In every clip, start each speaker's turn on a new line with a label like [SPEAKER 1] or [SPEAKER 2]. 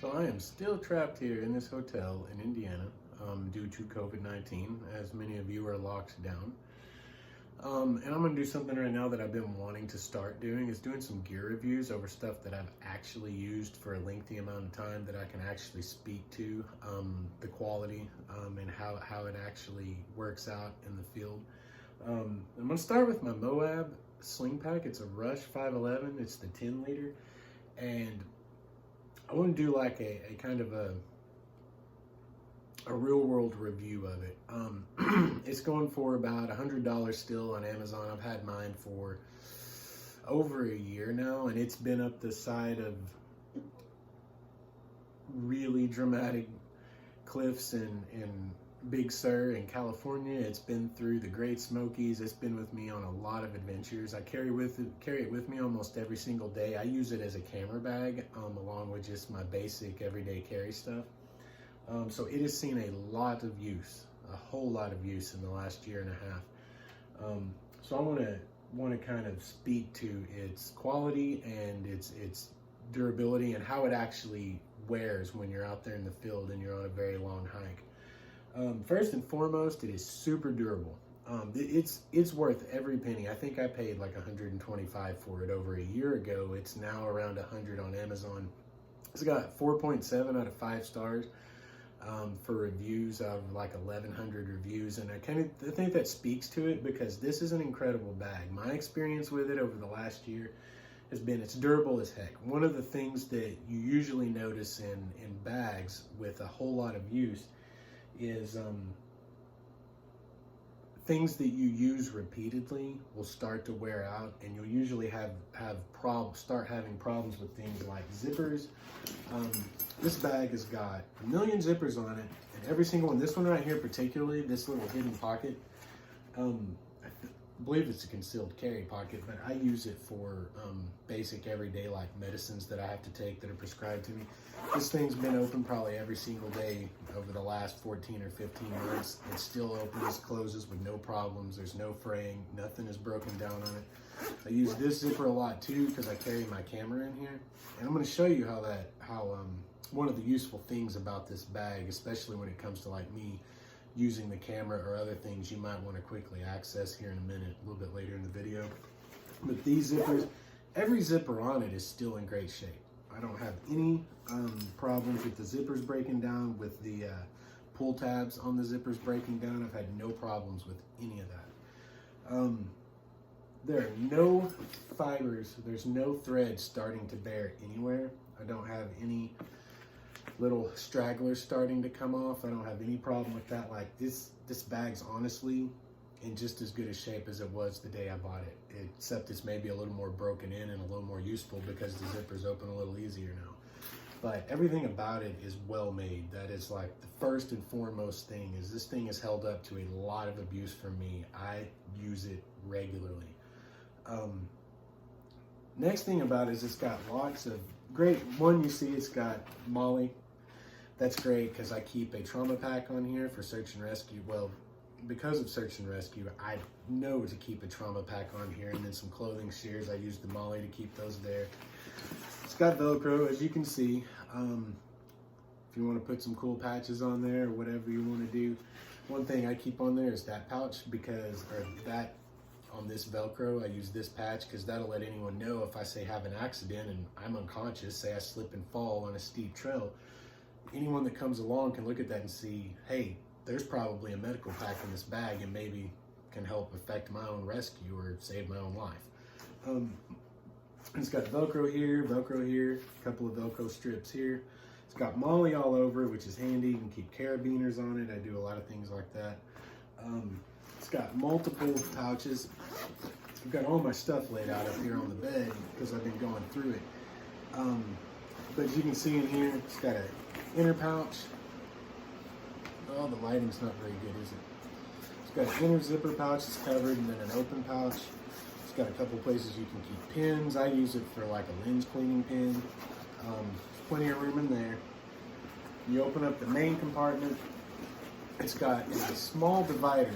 [SPEAKER 1] So I am still trapped here in this hotel in Indiana due to COVID-19, as many of you are locked down. And I'm going to do something right now that I've been wanting to start doing, is doing some gear reviews over stuff that I've actually used for a lengthy amount of time that I can actually speak to, the quality and how it actually works out in the field. I'm going to start with my MOAB SlingPack. It's a Rush 511. It's the 10 liter. And I want to do like a kind of a real world review of it. It's going for about $100 still on Amazon. I've had mine for over a year now, and it's been up the side of really dramatic cliffs in Big Sur in California. It's been through the Great Smokies. It's been with me on a lot of adventures. I carry it with me almost every single day. I use it as a camera bag along with just my basic everyday carry stuff. So it has seen a lot of use, a whole lot of use in the last year and a half. So I want to kind of speak to its quality and its durability and how it actually wears when you're out there in the field and you're on a very long hike. First and foremost, it is super durable. It's worth every penny. I think I paid like $125 for it over a year ago. It's now around $100 on Amazon. It's got 4.7 out of 5 stars. For reviews of like 1,100 reviews, and I think that speaks to it because this is an incredible bag. My experience with it over the last year has been it's durable as heck. One of the things that you usually notice in bags with a whole lot of use is things that you use repeatedly will start to wear out, and you'll usually start having problems with things like zippers. This bag has got a million zippers on it, and every single one, this one right here particularly, this little hidden pocket, I believe it's a concealed carry pocket, but I use it for basic everyday like medicines that I have to take that are prescribed to me. This thing's been open probably every single day over the last 14 or 15 months. It still opens, closes with no problems. There's no fraying, nothing is broken down on it. I use this zipper a lot too because I carry my camera in here, and I'm going to show you how one of the useful things about this bag, especially when it comes to like me using the camera or other things you might want to quickly access here in a minute, a little bit later in the video. But these zippers, every zipper on it is still in great shape. I don't have any problems with the zippers breaking down, with the pull tabs on the zippers breaking down. I've had no problems with any of that. There are no fibers, there's no thread starting to bear anywhere. I don't have any little stragglers starting to come off. I don't have any problem with that. Like this bag's honestly in just as good a shape as it was the day I bought it, except it's maybe a little more broken in and a little more useful because the zippers open a little easier now. But everything about it is well made. That is like the first and foremost thing. Is this thing has held up to a lot of abuse from me. I use it regularly. Next thing about it is it's got lots of great, you see it's got Molly. That's great because I keep a trauma pack on here for search and rescue. Well, because of search and rescue, I know to keep a trauma pack on here, and then some clothing shears. I use the Molly to keep those there. It's got Velcro, as you can see. If you want to put some cool patches on there or whatever you want to do. One thing I keep on there is that pouch on this Velcro, I use this patch because that'll let anyone know if I say have an accident and I'm unconscious, say I slip and fall on a steep trail. Anyone that comes along can look at that and see, hey, there's probably a medical pack in this bag and maybe can help affect my own rescue or save my own life. It's got Velcro here, a couple of Velcro strips here. It's got Molly all over, which is handy. You can keep carabiners on it. I do a lot of things like that. It's got multiple pouches. I've got all my stuff laid out up here on the bed because I've been going through it. But as you can see in here, it's got an inner pouch. Oh, the lighting's not very good, is it? It's got an inner zipper pouch that's covered, and then an open pouch. It's got a couple places you can keep pins. I use it for like a lens cleaning pin. Plenty of room in there. You open up the main compartment. It's got a small divider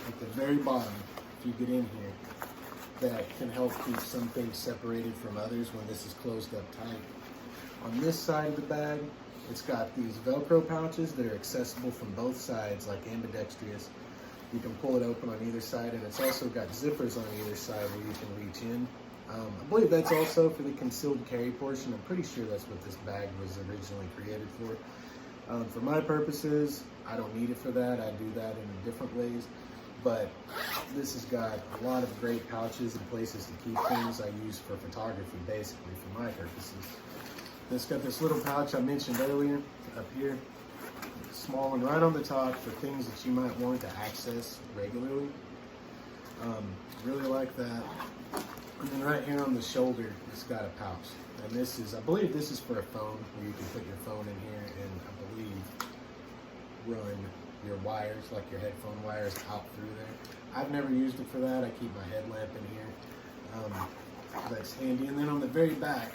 [SPEAKER 1] at the very bottom, if you get in here, that can help keep some things separated from others when this is closed up tight. On this side of the bag, it's got these Velcro pouches that are accessible from both sides, like ambidextrous. You can pull it open on either side, and it's also got zippers on either side where you can reach in. I believe that's also for the concealed carry portion. I'm pretty sure that's what this bag was originally created for. For my purposes, I don't need it for that. I do that in different ways. But this has got a lot of great pouches and places to keep things I use for photography, basically, for my purposes. It's got this little pouch I mentioned earlier up here. Small one right on the top for things that you might want to access regularly. Really like that. And then right here on the shoulder, it's got a pouch. And this is, I believe this is for a phone, where you can put your phone in here and I believe run your wires, like your headphone wires, out through there. I've never used it for that. I keep my headlamp in here. That's handy. And then on the very back,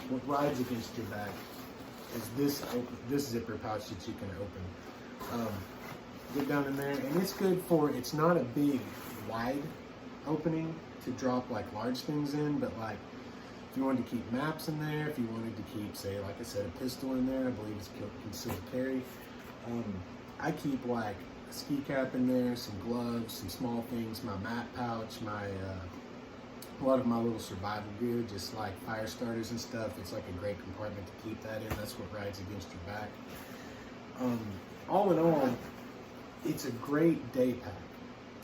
[SPEAKER 1] what rides against your back is this zipper pouch that you can open. Get down in there, and it's good for, it's not a big, wide opening to drop like large things in, but like if you wanted to keep maps in there, if you wanted to keep, say, like I said, a pistol in there, I believe it's concealed carry. I keep like a ski cap in there, some gloves, some small things, my map pouch, a lot of my little survival gear, just like fire starters and stuff. It's like a great compartment to keep that in. That's what rides against your back. All in all, it's a great day pack,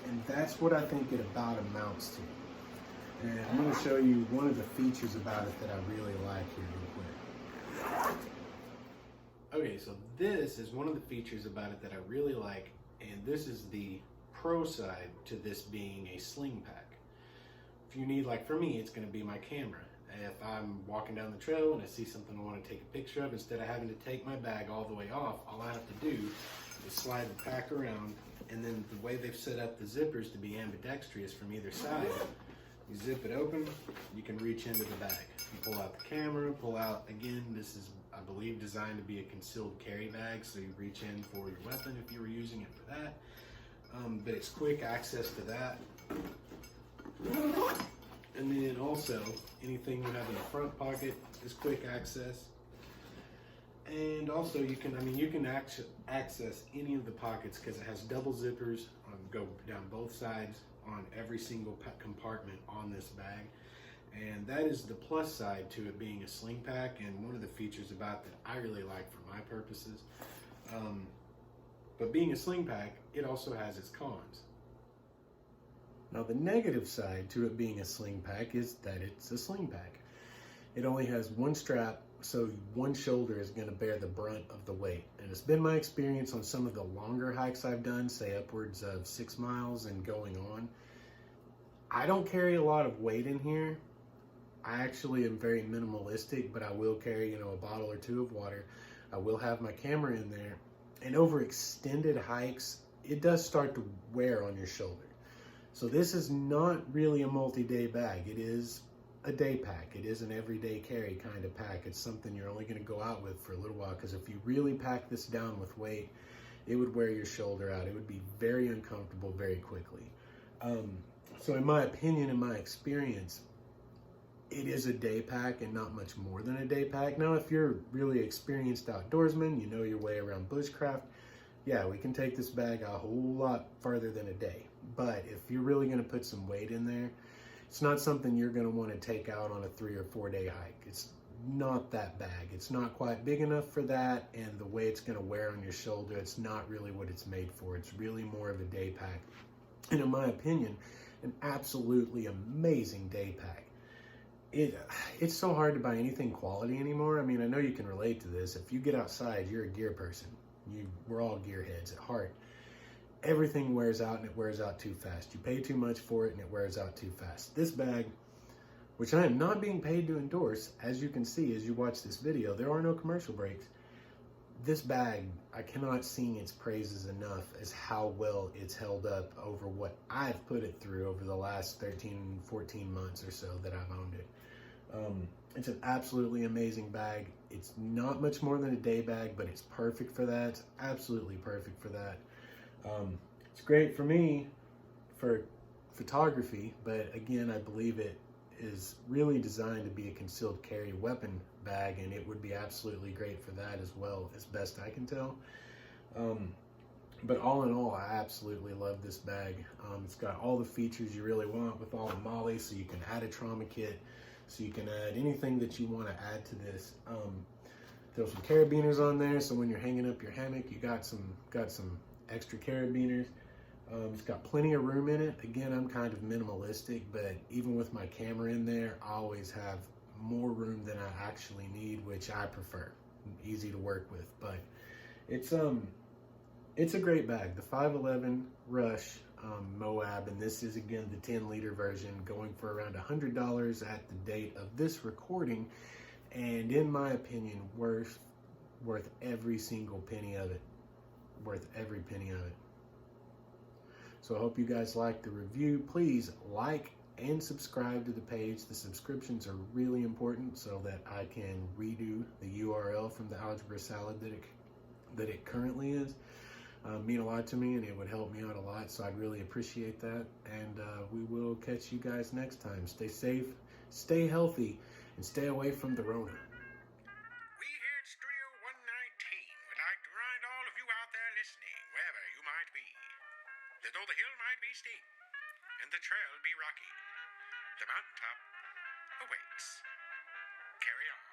[SPEAKER 1] and that's what I think it about amounts to. And I'm going to show you one of the features about it that I really like here real quick. Okay, so this is one of the features about it that I really like, and this is the pro side to this being a SlingPack. If you need, like for me, it's going to be my camera. If I'm walking down the trail and I see something I want to take a picture of, instead of having to take my bag all the way off, all I have to do is slide the pack around, and then the way they've set up the zippers to be ambidextrous from either side, you zip it open, you can reach into the bag. You pull out the camera, pull out, again, this is, I believe, designed to be a concealed carry bag, so you reach in for your weapon if you were using it for that. But it's quick access to that. And then also, anything you have in the front pocket is quick access. And also you can access any of the pockets because it has double zippers, go down both sides on every single compartment on this bag. And that is the plus side to it being a SlingPack, and one of the features about that I really like for my purposes. But being a SlingPack, it also has its cons. Now the negative side to it being a SlingPack is that it's a SlingPack. It only has one strap, so one shoulder is going to bear the brunt of the weight. And it's been my experience on some of the longer hikes I've done, say upwards of 6 miles and going on. I don't carry a lot of weight in here. I actually am very minimalistic, but I will carry, a bottle or two of water. I will have my camera in there. And over extended hikes, it does start to wear on your shoulder. So this is not really a multi-day bag. It is a day pack. It is an everyday carry kind of pack. It's something you're only going to go out with for a little while, because if you really pack this down with weight, it would wear your shoulder out. It would be very uncomfortable very quickly. So in my opinion, in my experience, it is a day pack and not much more than a day pack. Now, if you're really experienced outdoorsman, you know your way around bushcraft, yeah, we can take this bag a whole lot farther than a day. But if you're really going to put some weight in there, it's not something you're going to want to take out on a 3 or 4 day hike. It's not that bag. It's not quite big enough for that, and the way it's going to wear on your shoulder, it's not really what it's made for. It's really more of a day pack. And in my opinion, an absolutely amazing day pack. It's so hard to buy anything quality anymore. I mean, I know you can relate to this. If you get outside, you're a gear person. We're all gearheads at heart. Everything wears out, and it wears out too fast. You pay too much for it, and it wears out too fast. This bag, which I am not being paid to endorse, as you can see as you watch this video, there are no commercial breaks. This bag, I cannot sing its praises enough as how well it's held up over what I've put it through over the last 13, 14 months or so that I've owned it. It's an absolutely amazing bag. It's not much more than a day bag, but it's perfect for that. It's absolutely perfect for that. It's great for me for photography, but again, I believe it is really designed to be a concealed carry weapon bag, and it would be absolutely great for that as well, as best I can tell. But all in all, I absolutely love this bag. It's got all the features you really want with all the molly, so you can add a trauma kit, so you can add anything that you want to add to this. Throw some carabiners on there, so when you're hanging up your hammock, you got some extra carabiners. It's got plenty of room in it. Again, I'm kind of minimalistic, but even with my camera in there, I always have more room than I actually need, which I prefer. Easy to work with, but it's a great bag. The 511 Rush MOAB, and this is again the 10-liter version, going for around $100 at the date of this recording, and in my opinion, worth every single penny of it. Worth every penny of it. So I hope you guys like the review. Please like and subscribe to the page. The subscriptions are really important so that I can redo the URL from the algebra salad that it currently is. Mean a lot to me, and it would help me out a lot, so I'd really appreciate that. And we will catch you guys next time. Stay safe, stay healthy, and stay away from the Rona.
[SPEAKER 2] We here at Studio 119 would like to remind all of you out there listening, wherever you might be, that though the hill might be steep and the trail be rocky, the mountaintop awaits. Carry on.